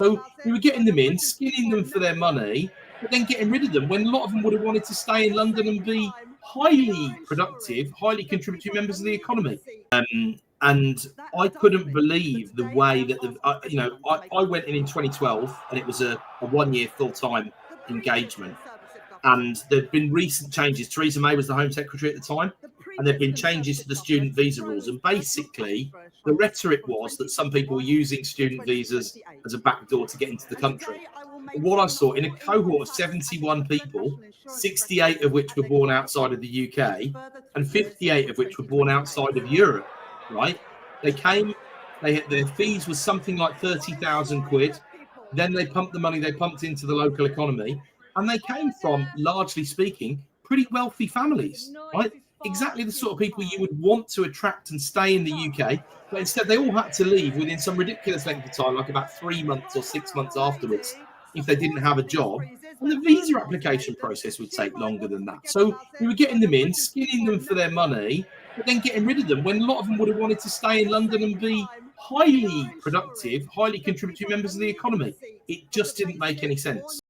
So we were getting them in, skinning them for their money, but then getting rid of them when a lot of them would have wanted to stay in London and be highly productive, highly contributory members of the economy. And I couldn't believe the way that I went in 2012, and it was a 1 year full-time engagement. And there'd been recent changes. Theresa May was the Home Secretary at the time, and there'd been changes to the student visa rules. And basically, the rhetoric was that some people were using student visas as a backdoor to get into the country. But what I saw in a cohort of 71 people, 68 of which were born outside of the UK, and 58 of which were born outside of Europe, right? They came, their fees was something like 30,000 quid. Then they pumped the money they pumped into the local economy. And they came from, largely speaking, pretty wealthy families, right? Exactly the sort of people you would want to attract and stay in the UK. But instead, they all had to leave within some ridiculous length of time, like about 3 months or 6 months afterwards, if they didn't have a job. And the visa application process would take longer than that. So we were getting them in, skinning them for their money, but then getting rid of them when a lot of them would have wanted to stay in London and be highly productive, highly contributory members of the economy. It just didn't make any sense.